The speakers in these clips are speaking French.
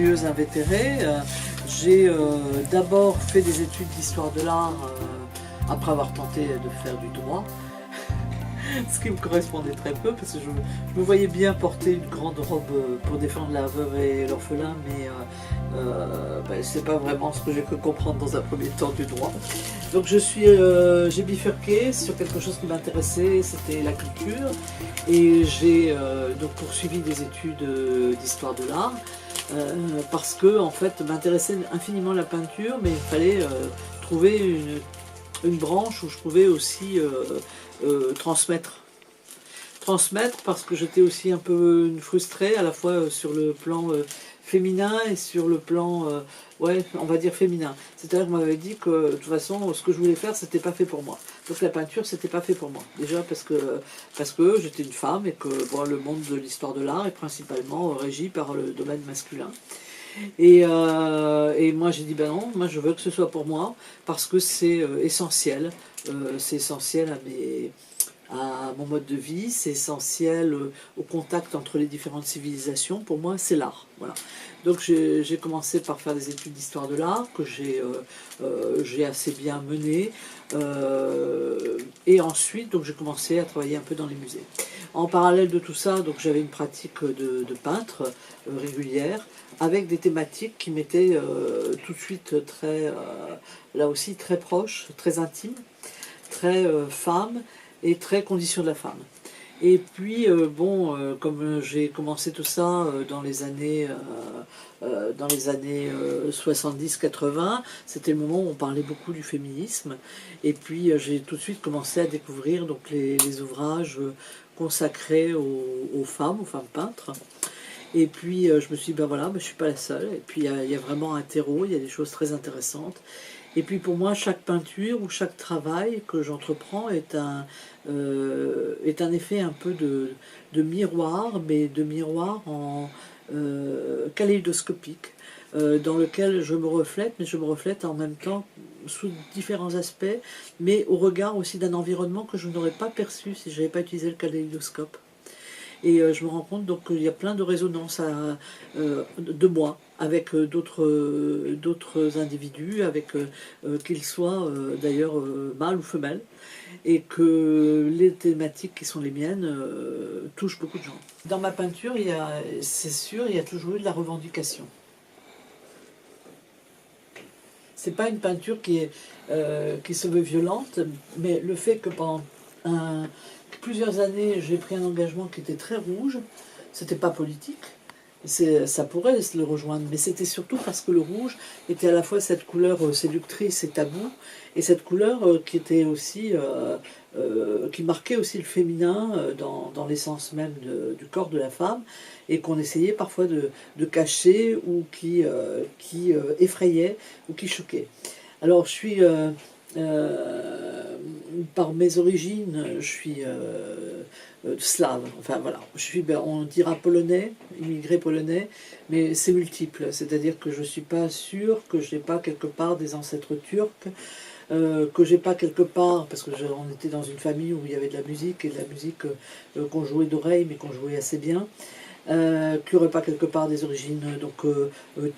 curieuse invétérée. J'ai d'abord fait des études d'histoire de l'art après avoir tenté de faire du droit. Ce qui me correspondait très peu parce que je me voyais bien porter une grande robe pour défendre la veuve et l'orphelin, mais c'est pas vraiment ce que j'ai pu comprendre dans un premier temps du droit. Donc j'ai bifurqué sur quelque chose qui m'intéressait, c'était la culture, et j'ai donc poursuivi des études d'histoire de l'art parce que en fait m'intéressait infiniment la peinture, mais il fallait trouver une branche où je pouvais aussi transmettre parce que j'étais aussi un peu frustrée à la fois sur le plan féminin et sur le plan ouais, on va dire féminin, c'est-à-dire qu'on m'avait dit que de toute façon ce que je voulais faire c'était pas fait pour moi, donc la peinture c'était pas fait pour moi, déjà parce que j'étais une femme et que bon, le monde de l'histoire de l'art est principalement régi par le domaine masculin. Et moi j'ai dit ben non, moi je veux que ce soit pour moi parce que c'est essentiel à mon mode de vie, c'est essentiel au contact entre les différentes civilisations. Pour moi c'est l'art, voilà. Donc j'ai commencé par faire des études d'histoire de l'art que j'ai assez bien menées, et ensuite donc j'ai commencé à travailler un peu dans les musées. En parallèle de tout ça, donc j'avais une pratique de peintre régulière, avec des thématiques qui m'étaient tout de suite très, là aussi très proches, très intimes, très femmes et très conditions de la femme. Et puis comme j'ai commencé tout ça dans les années 70-80, c'était le moment où on parlait beaucoup du féminisme. Et puis j'ai tout de suite commencé à découvrir donc les ouvrages consacrés aux femmes peintres. Et puis je me suis dit, ben voilà, ben, je ne suis pas la seule. Et puis il y a vraiment un terreau, il y a des choses très intéressantes. Et puis pour moi, chaque peinture ou chaque travail que j'entreprends est un effet un peu de miroir, mais de miroir en kaléidoscopique, dans lequel je me reflète, mais je me reflète en même temps sous différents aspects, mais au regard aussi d'un environnement que je n'aurais pas perçu si je n'avais pas utilisé le kaléidoscope. Et je me rends compte donc qu'il y a plein de résonances de moi avec d'autres individus, qu'ils soient d'ailleurs mâles ou femelles, et que les thématiques qui sont les miennes touchent beaucoup de gens. Dans ma peinture, c'est sûr, il y a toujours eu de la revendication. C'est pas une peinture qui se veut violente, mais le fait que pendant plusieurs années, j'ai pris un engagement qui était très rouge. C'était pas politique, ça pourrait le rejoindre, mais c'était surtout parce que le rouge était à la fois cette couleur séductrice et taboue, et cette couleur qui était aussi qui marquait aussi le féminin dans l'essence même du corps de la femme, et qu'on essayait parfois de cacher, ou qui effrayait ou qui choquait. Alors je suis par mes origines, je suis slave, enfin voilà, on dira polonais, immigré polonais, mais c'est multiple, c'est-à-dire que je ne suis pas sûre que je n'ai pas quelque part des ancêtres turcs, que j'ai pas quelque part, parce que on était dans une famille où il y avait de la musique, et de la musique qu'on jouait d'oreille, mais qu'on jouait assez bien, qu'il n'y aurait pas quelque part des origines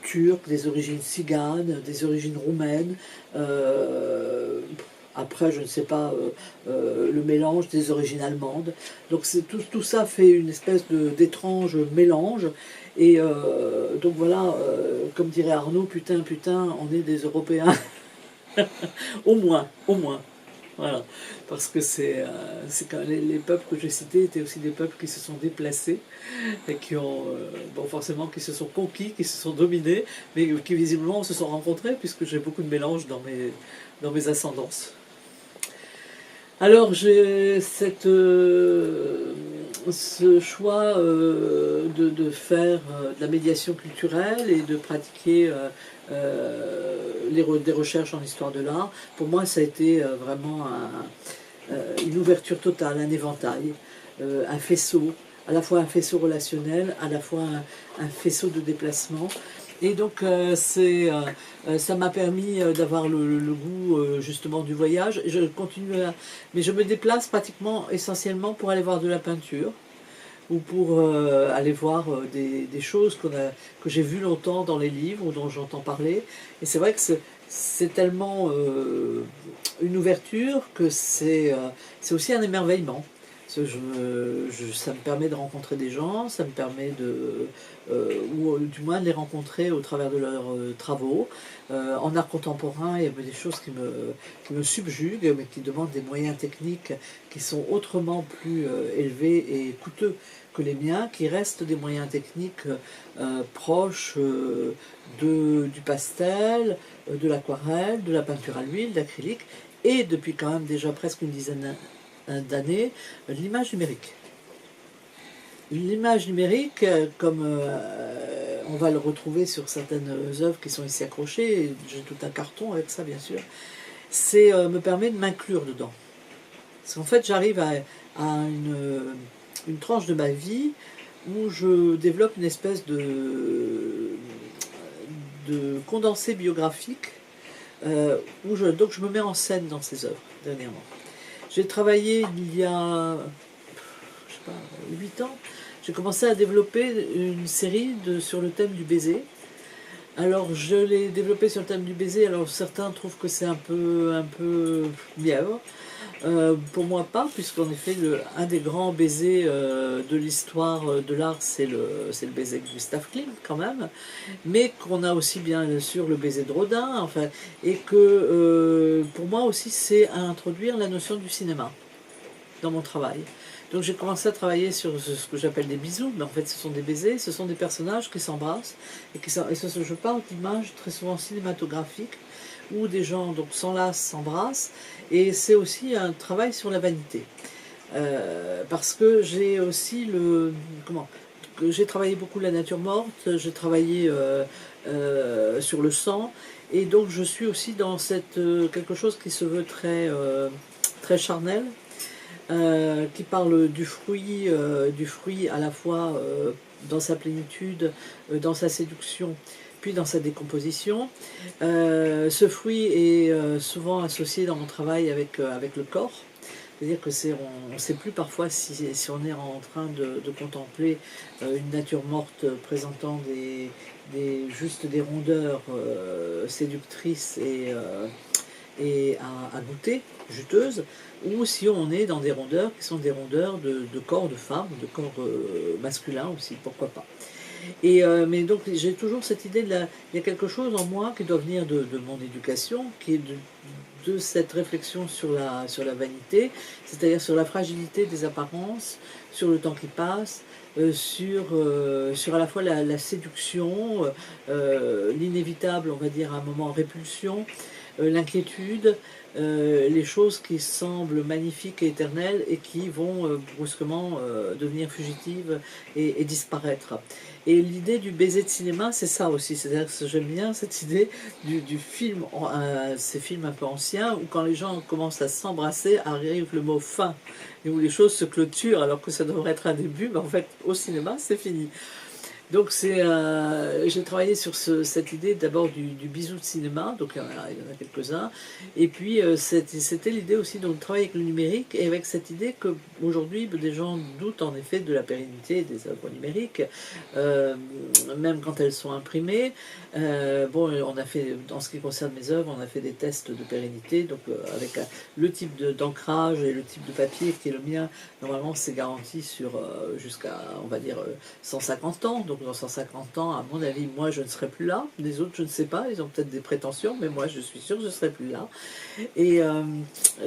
turques, des origines tziganes, des origines roumaines, après je ne sais pas, le mélange des origines allemandes. Donc tout ça fait une espèce d'étrange mélange, et donc voilà, comme dirait Arnaud, putain, on est des Européens. Au moins, voilà, parce que c'est quand les peuples que j'ai cités étaient aussi des peuples qui se sont déplacés et qui ont, forcément, qui se sont conquis, qui se sont dominés, mais qui visiblement se sont rencontrés, puisque j'ai beaucoup de mélange dans mes ascendances. Alors j'ai ce choix de faire de la médiation culturelle et de pratiquer des recherches en histoire de l'art. Pour moi, ça a été vraiment une ouverture totale, un éventail, un faisceau, à la fois un faisceau relationnel, à la fois un faisceau de déplacement. Et donc ça m'a permis d'avoir le goût justement du voyage. Je continue mais je me déplace pratiquement essentiellement pour aller voir de la peinture. ou pour aller voir des choses que j'ai vues longtemps dans les livres ou dont j'entends parler. Et c'est vrai que c'est tellement une ouverture que c'est aussi un émerveillement. Parce que ça me permet de rencontrer des gens, ça me permet ou du moins de les rencontrer au travers de leurs travaux. En art contemporain, il y a des choses qui me subjuguent, mais qui demandent des moyens techniques qui sont autrement plus élevés et coûteux que les miens, qui restent des moyens techniques proches du pastel, de l'aquarelle, de la peinture à l'huile, d'acrylique, et depuis quand même déjà presque une dizaine d'années, l'image numérique. L'image numérique, comme on va le retrouver sur certaines œuvres qui sont ici accrochées, j'ai tout un carton avec ça bien sûr, me permet de m'inclure dedans. Parce qu'en fait j'arrive à une tranche de ma vie où je développe une espèce de condensé biographique, donc je me mets en scène dans ces œuvres dernièrement. J'ai travaillé il y a, je sais pas, 8 ans, j'ai commencé à développer une série sur le thème du baiser. Alors je l'ai développé sur le thème du baiser, alors certains trouvent que c'est un peu mièvre. Pour moi pas, puisqu'en effet un des grands baisers de l'histoire de l'art c'est le baiser de Gustav Klimt quand même, mais qu'on a aussi bien sûr le baiser de Rodin, enfin, et que pour moi aussi c'est à introduire la notion du cinéma dans mon travail. Donc j'ai commencé à travailler sur ce que j'appelle des bisous, mais en fait ce sont des baisers, ce sont des personnages qui s'embrassent, je parle d'images très souvent cinématographiques, où des gens donc s'enlacent, s'embrassent, et c'est aussi un travail sur la vanité. Parce que j'ai aussi j'ai travaillé beaucoup la nature morte, j'ai travaillé sur le sang, et donc je suis aussi dans quelque chose qui se veut très charnel, qui parle du fruit à la fois dans sa plénitude, dans sa séduction, puis dans sa décomposition. Ce fruit est souvent associé dans mon travail avec le corps. C'est-à-dire que on ne sait plus parfois si on est en train de contempler une nature morte présentant juste des rondeurs séductrices et à goûter, juteuses, ou si on est dans des rondeurs qui sont des rondeurs de corps de femmes, de corps masculins aussi, pourquoi pas. Mais donc j'ai toujours cette idée il y a quelque chose en moi qui doit venir de mon éducation, qui est de cette réflexion sur la vanité, c'est-à-dire sur la fragilité des apparences, sur le temps qui passe, sur à la fois la séduction, l'inévitable, on va dire à un moment répulsion, l'inquiétude, les choses qui semblent magnifiques et éternelles et qui vont brusquement devenir fugitives et disparaître. Et l'idée du baiser de cinéma, c'est ça aussi. C'est-à-dire que j'aime bien cette idée du film, ces films un peu anciens, où quand les gens commencent à s'embrasser, arrive le mot fin, et où les choses se clôturent alors que ça devrait être un début, mais en fait, au cinéma, c'est fini. Donc j'ai travaillé sur cette idée d'abord du bisou de cinéma, donc il y en a quelques-uns, et puis c'était l'idée aussi de travailler avec le numérique, et avec cette idée qu'aujourd'hui des gens doutent en effet de la pérennité des œuvres numériques, même quand elles sont imprimées. On a fait, en ce qui concerne mes œuvres, on a fait des tests de pérennité, donc avec le type d'ancrage et le type de papier qui est le mien, normalement c'est garanti jusqu'à, on va dire, 150 ans, donc dans 150 ans, à mon avis, moi je ne serai plus là, les autres je ne sais pas, ils ont peut-être des prétentions, mais moi je suis sûre que je ne serai plus là. Et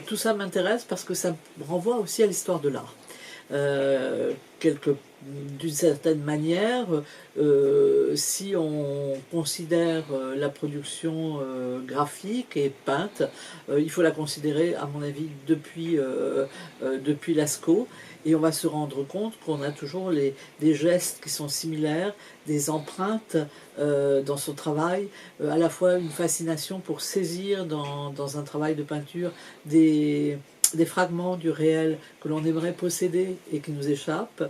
tout ça m'intéresse parce que ça renvoie aussi à l'histoire de l'art. D'une certaine manière, si on considère la production graphique et peinte, il faut la considérer, à mon avis, depuis Lascaux, et on va se rendre compte qu'on a toujours des gestes qui sont similaires, des empreintes dans son travail, à la fois une fascination pour saisir dans un travail de peinture des fragments du réel que l'on aimerait posséder et qui nous échappent,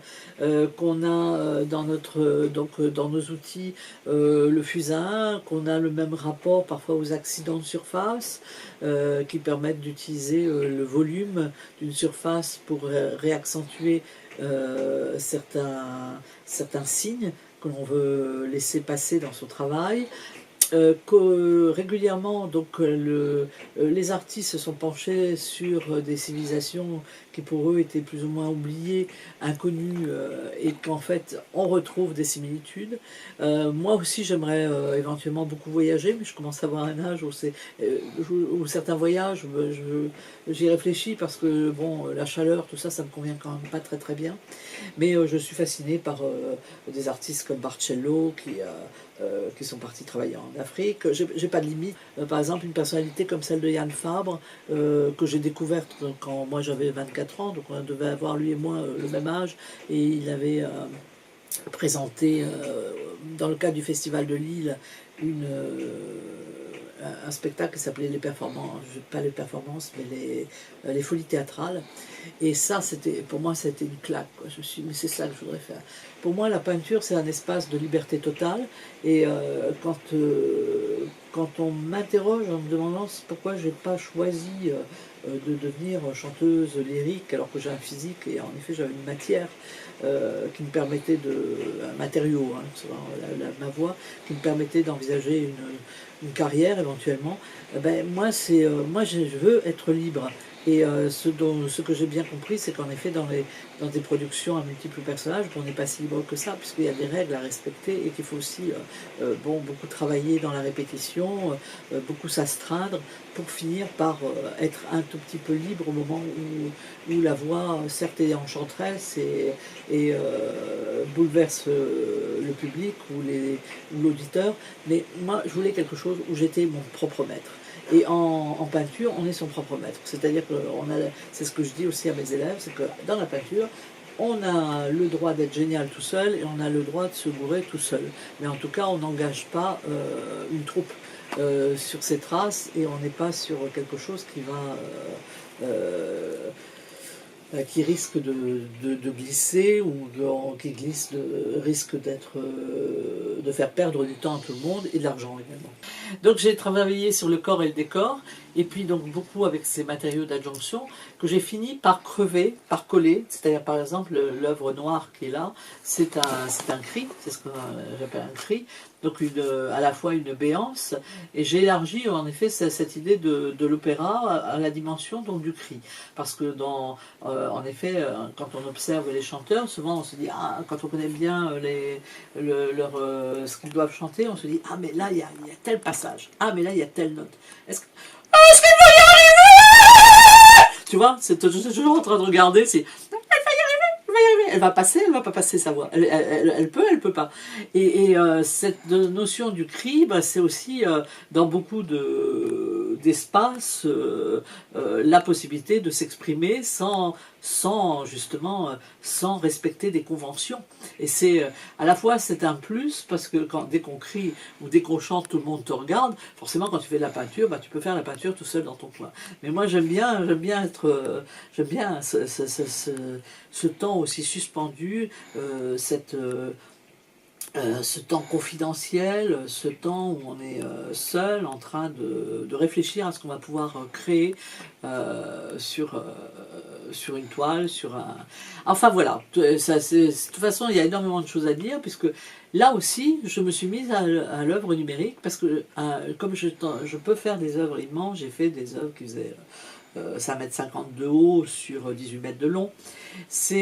qu'on a dans nos outils le fusain, qu'on a le même rapport parfois aux accidents de surface qui permettent d'utiliser le volume d'une surface pour réaccentuer certains signes que l'on veut laisser passer dans son travail. Régulièrement, donc, les artistes se sont penchés sur des civilisations qui pour eux étaient plus ou moins oubliées, inconnues, et qu'en fait on retrouve des similitudes. Moi aussi j'aimerais éventuellement beaucoup voyager, mais je commence à avoir un âge où certains voyages, j'y réfléchis parce que bon, la chaleur, tout ça, ça me convient quand même pas très très bien. Mais je suis fasciné par des artistes comme Barcello qui sont partis travailler en Afrique. J'ai pas de limite. Par exemple, une personnalité comme celle de Yann Fabre, que j'ai découverte quand moi j'avais 24 ans, donc on devait avoir lui et moi le même âge, et il avait présenté dans le cadre du Festival de Lille un spectacle qui s'appelait les performances, pas les performances, mais les folies théâtrales. Et ça, pour moi, c'était une claque, quoi. Je me suis dit, mais c'est ça que je voudrais faire. Pour moi, la peinture, c'est un espace de liberté totale. Et quand on m'interroge en me demandant pourquoi je n'ai pas choisi de devenir chanteuse lyrique, alors que j'ai un physique, et en effet, j'avais une matière qui me permettait un matériau, hein, ma voix, qui me permettait d'envisager une carrière éventuellement, moi je veux être libre. Et ce que j'ai bien compris, c'est qu'en effet, dans des productions à multiples personnages, on n'est pas si libre que ça, puisqu'il y a des règles à respecter et qu'il faut aussi beaucoup travailler dans la répétition, beaucoup s'astreindre pour finir par être un tout petit peu libre au moment où la voix, certes, est enchanteresse et bouleverse le public ou l'auditeur, mais moi, je voulais quelque chose où j'étais mon propre maître. Et en peinture, on est son propre maître. C'est-à-dire que c'est ce que je dis aussi à mes élèves, c'est que dans la peinture, on a le droit d'être génial tout seul et on a le droit de se bourrer tout seul. Mais en tout cas, on n'engage pas une troupe sur ses traces et on n'est pas sur quelque chose qui risque de glisser ou qui risque de faire perdre du temps à tout le monde et de l'argent également. Donc j'ai travaillé sur le corps et le décor, et puis donc beaucoup avec ces matériaux d'adjonction que j'ai fini par crever, par coller. C'est-à-dire par exemple l'œuvre noire qui est là, c'est un cri, c'est ce que j'appelle un cri, donc à la fois une béance, et j'ai élargi en effet cette idée de l'opéra à la dimension donc du cri, parce que en effet quand on observe les chanteurs, souvent on se dit quand on connaît bien ce qu'ils doivent chanter, on se dit mais là il y a tel passage, mais là il y a telle note, est-ce qu'il va y arriver? Tu vois, je suis toujours en train de regarder, elle va passer, elle va pas passer sa voix. Elle peut pas. Et cette notion du cri, c'est aussi dans beaucoup d'espaces la possibilité de s'exprimer sans respecter des conventions. Et c'est à la fois c'est un plus parce que dès qu'on crie ou dès qu'on chante, tout le monde te regarde. Forcément, quand tu fais de la peinture, tu peux faire la peinture tout seul dans ton coin. Mais moi, j'aime bien ce temps aussi suspendu, ce temps confidentiel, ce temps où on est seul en train de réfléchir à ce qu'on va pouvoir créer sur une toile, Enfin voilà, de toute façon il y a énormément de choses à dire, puisque là aussi je me suis mise à l'œuvre numérique, parce que comme je peux faire des œuvres immenses, j'ai fait des œuvres qui faisaient 5,50 m de haut sur 18 mètres de long. Ça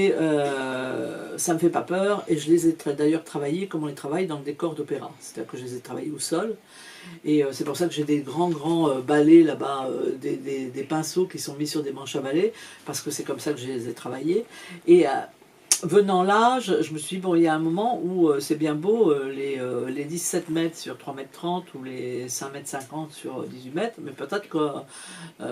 me fait pas peur, et je les ai d'ailleurs travaillés comme on les travaille dans le décor d'opéra, c'est-à-dire que je les ai travaillés au sol, et c'est pour ça que j'ai des grands balais là-bas, des pinceaux qui sont mis sur des manches à balai, parce que c'est comme ça que je les ai travaillés. Et venant là, je me suis dit, bon, il y a un moment où c'est bien beau les 17 mètres sur 3,30 m ou les 5,50 m sur 18 mètres, mais peut-être que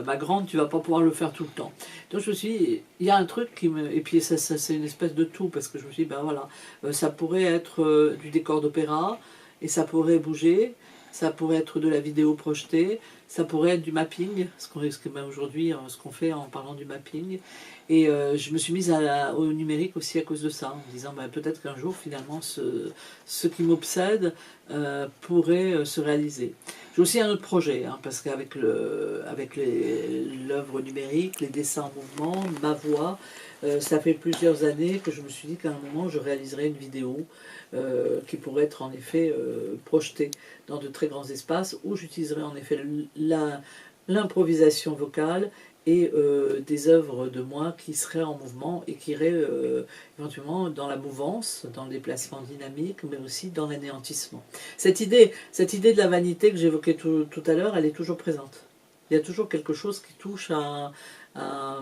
ma grande, tu vas pas pouvoir le faire tout le temps. Donc je me suis dit, il y a un truc et puis ça c'est une espèce de tout, parce que je me suis dit, voilà, ça pourrait être du décor d'opéra, et ça pourrait bouger, ça pourrait être de la vidéo projetée, ça pourrait être du mapping, aujourd'hui, ce qu'on fait en parlant du mapping. Et je me suis mise au numérique aussi à cause de ça, en me disant peut-être qu'un jour finalement ce qui m'obsède pourrait se réaliser. J'ai aussi un autre projet, hein, parce qu'avec l'œuvre numérique, les dessins en mouvement, ma voix, ça fait plusieurs années que je me suis dit qu'à un moment je réaliserais une vidéo qui pourrait être en effet projetée dans de très grands espaces, où j'utiliserais en effet l'improvisation vocale et des œuvres de moi qui seraient en mouvement et qui iraient éventuellement dans la mouvance, dans le déplacement dynamique, mais aussi dans l'anéantissement. Cette idée de la vanité que j'évoquais tout à l'heure, elle est toujours présente. Il y a toujours quelque chose qui touche à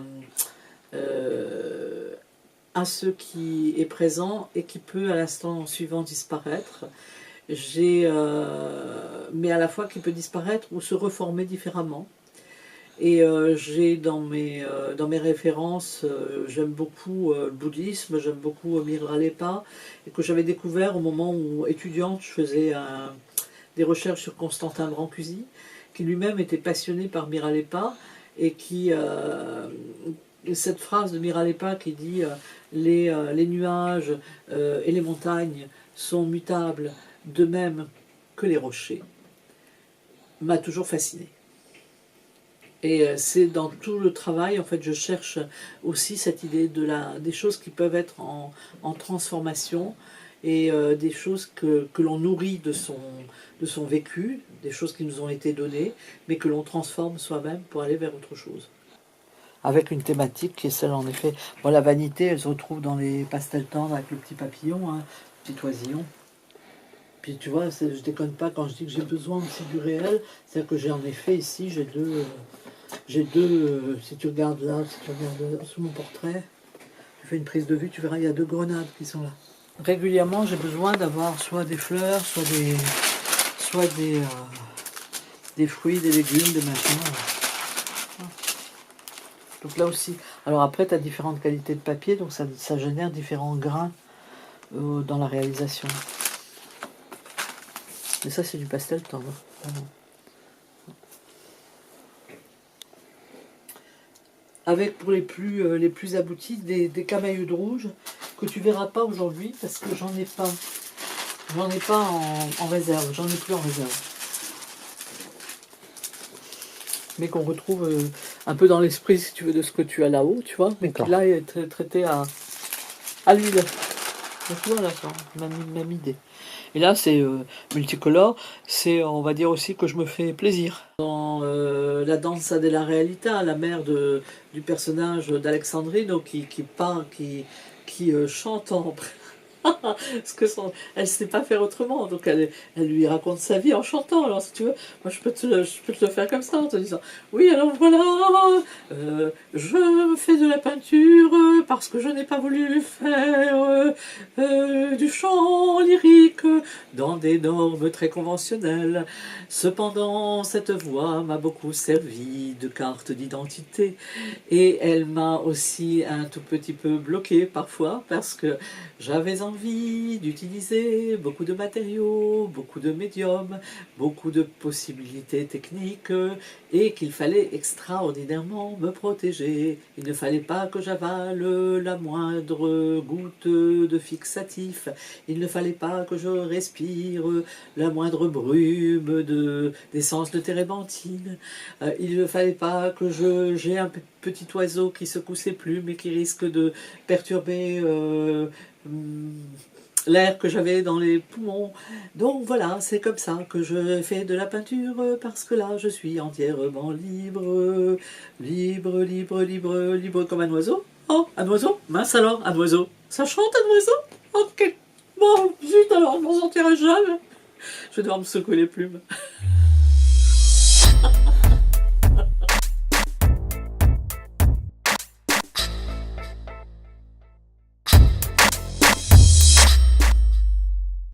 ce qui est présent et qui peut à l'instant suivant disparaître. Mais à la fois qui peut disparaître ou se reformer différemment. Et j'ai dans mes références, j'aime beaucoup le bouddhisme, j'aime beaucoup Milarepa, et que j'avais découvert au moment où, étudiante, je faisais des recherches sur Constantin Brancusi, qui lui-même était passionné par Milarepa, et qui, cette phrase de Milarepa qui dit les nuages et les montagnes sont mutables de même que les rochers, m'a toujours fascinée. Et c'est dans tout le travail, en fait, je cherche aussi cette idée des choses qui peuvent être en transformation et des choses que l'on nourrit de son vécu, des choses qui nous ont été données, mais que l'on transforme soi-même pour aller vers autre chose. Avec une thématique qui est celle, en effet, bon, la vanité, elle se retrouve dans les pastels tendres avec le petit papillon, hein, le petit oisillon. Puis tu vois, je déconne pas quand je dis que j'ai besoin aussi du réel, c'est-à-dire que j'ai en effet ici, j'ai deux, si tu regardes là, sous mon portrait, tu fais une prise de vue, tu verras, il y a 2 grenades qui sont là. Régulièrement, j'ai besoin d'avoir soit des fleurs, soit des fruits, des légumes, des machins. Donc là aussi, alors après, tu as différentes qualités de papier, donc ça génère différents grains dans la réalisation. Mais ça, c'est du pastel tendre. Vraiment. Avec pour les plus aboutis des camaïeudes rouges que tu verras pas aujourd'hui parce que j'en ai pas en réserve, j'en ai plus en réserve, mais qu'on retrouve un peu dans l'esprit, si tu veux, de ce que tu as là-haut, tu vois, mais qui là est traité à l'huile. Donc tu vois là, ça, même idée. Et là, c'est multicolore, c'est, on va dire aussi que je me fais plaisir. Dans la danza della realtà, la mère du personnage d'Alexandrino qui chante en... Parce que elle ne sait pas faire autrement, donc elle lui raconte sa vie en chantant. Alors si tu veux, moi je peux te le faire comme ça en te disant oui, alors voilà, je fais de la peinture parce que je n'ai pas voulu faire du chant lyrique dans des normes très conventionnelles. Cependant, cette voix m'a beaucoup servi de carte d'identité et elle m'a aussi un tout petit peu bloqué parfois parce que j'avais envie d'utiliser beaucoup de matériaux, beaucoup de médiums, beaucoup de possibilités techniques et qu'il fallait extraordinairement me protéger. Il ne fallait pas que j'avale la moindre goutte de fixatif. Il ne fallait pas que je respire la moindre brume d'essence de térébenthine. Il ne fallait pas que j'ai un petit oiseau qui secoue ses plumes et qui risque de perturber l'air que j'avais dans les poumons. Donc voilà, c'est comme ça que je fais de la peinture, parce que là je suis entièrement libre, libre comme un oiseau. Oh, un oiseau? Mince alors, un oiseau. Ça chante un oiseau? Ok. Bon, zut alors, je m'en sentirai jamais. Je vais devoir me secouer les plumes.